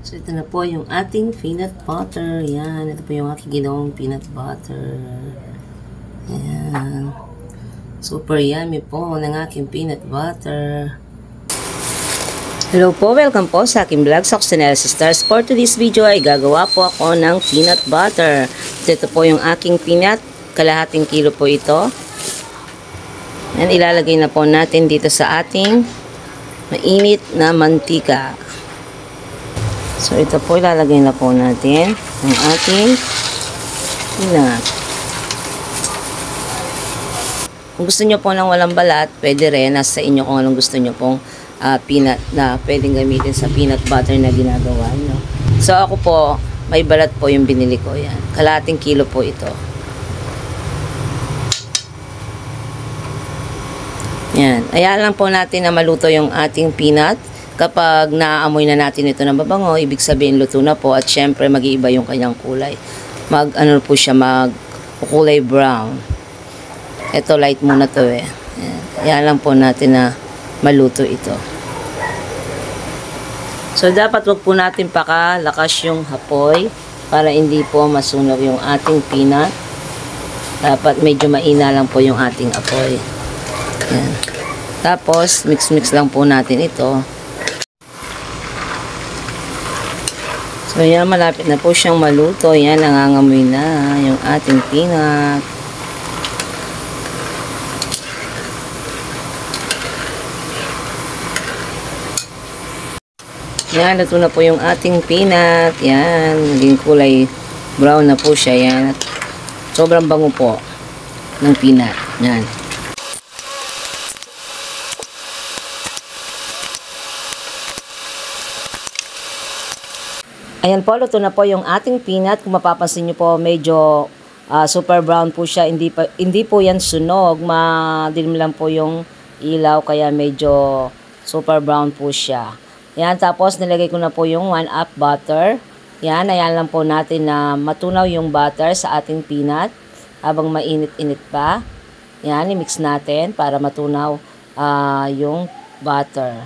So, ito na po yung ating peanut butter. Yan. Ito po yung aking ginawang peanut butter. Yan. Super yummy po ng aking peanut butter. Hello po, welcome po sa aking vlog sa Occidental Sisters. For today's video ay gagawa po ako ng peanut butter. Ito po yung aking peanut. Kalahating kilo po ito. Yan, ilalagay na po natin dito sa ating mainit na mantika. So, ito po ilalagay na po natin ang ating peanut. Kung gusto nyo po ng walang balat, pwede rin. Nasa inyo kung anong gusto nyo pong peanut na pwedeng gamitin sa peanut butter na ginagawa nyo. So, ako po, may balat po yung binili ko. Yan. Kalahating kilo po ito. Yan. Ayan lang po natin na maluto yung ating peanut. Kapag naaamoy na natin ito ng babango, ibig sabihin luto na po at syempre mag-iiba yung kanyang kulay. Mag-ano po siya, mag-kulay brown. Ito light muna to eh. Yan lang po natin na maluto ito. So dapat wag po natin pakalakas yung apoy para hindi po masunog yung ating peanut. Dapat medyo maina lang po yung ating apoy. Yan. Tapos mix-mix lang po natin ito. So, yan, malapit na po siyang maluto. Yan, nangangamoy na yung ating peanut. Yan, luto na po yung ating peanut. Yan, naging kulay brown na po siya. Yan, sobrang bango po ng peanut. Yan. Ayan po, luto na po yung ating peanut. Kung mapapansin nyo po, medyo super brown po siya. Hindi po yan sunog. Madilim lang po yung ilaw, kaya medyo super brown po siya. Ayan, tapos nilagay ko na po yung 1/2 butter. Ayan, ayan lang po natin na matunaw yung butter sa ating peanut habang mainit-init pa. Ayan, i-mix natin para matunaw yung butter.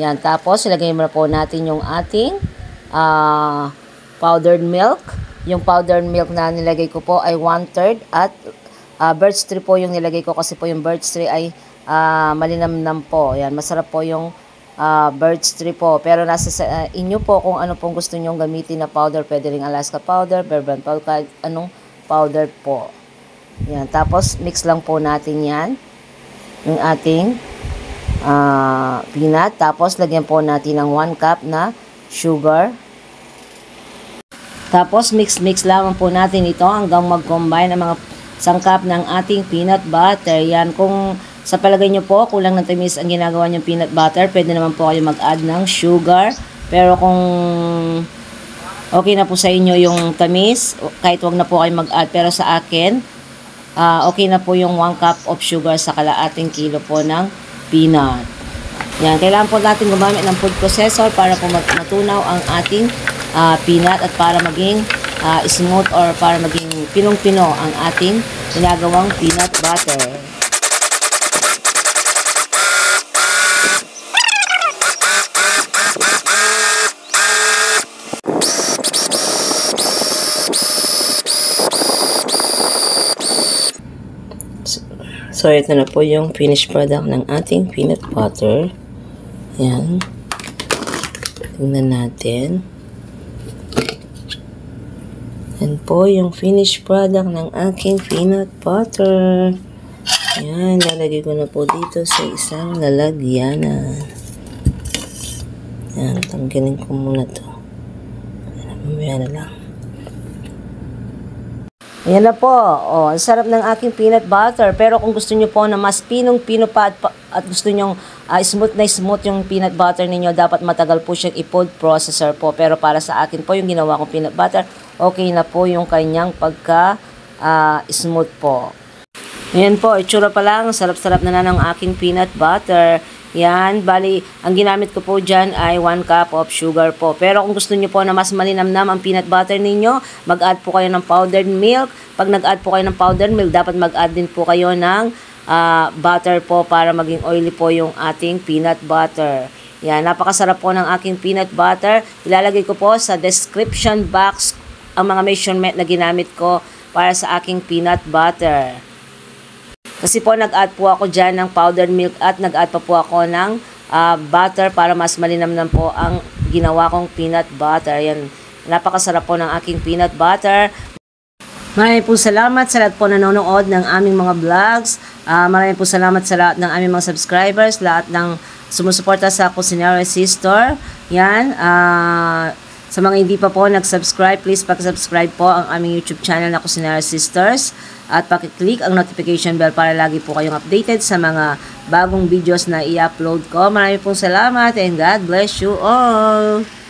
Ayan, tapos ilagay mo na po natin yung ating powdered milk. Yung powdered milk na nilagay ko po ay 1/3 at birch tree po yung nilagay ko kasi po yung birch tree ay malinamnam po. Yan, masarap po yung birch tree po. Pero nasa sa inyo po kung ano pong gusto nyong gamitin na powder. Pwede ring Alaska powder, Bear Brand powder, anong powder po. Yan, tapos mix lang po natin yan. Yung ating peanut. Tapos lagyan po natin ng 1 cup na sugar. Tapos mix lamang po natin ito hanggang mag-combine ang mga sangkap ng ating peanut butter. Yan, kung sa palagay nyo po kulang ng tamis ang ginagawa nyong peanut butter, pwede naman po kayo mag-add ng sugar. Pero kung okay na po sa inyo yung tamis, kahit wag na po kayo mag-add. Pero sa akin, okay na po yung 1 cup of sugar sa kalaating kilo po ng peanut. Yan, kailangan po natin gumamit ng food processor para po matunaw ang ating peanut at para maging smooth or para maging pinong-pino ang ating ginagawang peanut butter. So, ito na po yung finished product ng ating peanut butter. Yan. Tingnan natin. Yan po yung finished product ng aking peanut butter. Yan. Lalagay ko na po dito sa isang lalagyanan. Yan. Tanggalin ko muna to. Mamaya na lang. Ayan na po. Oh, ang sarap ng aking peanut butter. Pero kung gusto nyo po na mas pinong-pino pa at gusto nyo smooth na smooth yung peanut butter ninyo, dapat matagal po siyang i-food processor po. Pero para sa akin po, yung ginawa kong peanut butter, okay na po yung kanyang pagka-smooth po. Ayan po, itsura pa lang. Sarap-sarap na ng aking peanut butter. Yan, bali, ang ginamit ko po dyan ay 1 cup of sugar po. Pero kung gusto nyo po na mas malinamnam ang peanut butter ninyo, mag-add po kayo ng powdered milk. Pag nag-add po kayo ng powdered milk, dapat mag-add din po kayo ng butter po para maging oily po yung ating peanut butter. Yan, napakasarap po ng aking peanut butter. Ilalagay ko po sa description box ang mga measurement na ginamit ko para sa aking peanut butter. Kasi po nag-add po ako dyan ng powdered milk at nag-add pa po ako ng butter para mas malinamnam po ang ginawa kong peanut butter. Yan, napakasarap po ng aking peanut butter. Maraming po salamat sa lahat po nanonood ng aming mga vlogs. Maraming po salamat sa lahat ng aming mga subscribers, lahat ng sumusuporta sa Cusinera Sister. Yan. Sa mga hindi pa po nag-subscribe, please pag-subscribe po ang aming YouTube channel na Cusinera Sisters. At paki-click ang notification bell para lagi po kayong updated sa mga bagong videos na i-upload ko. Maraming po salamat and God bless you all!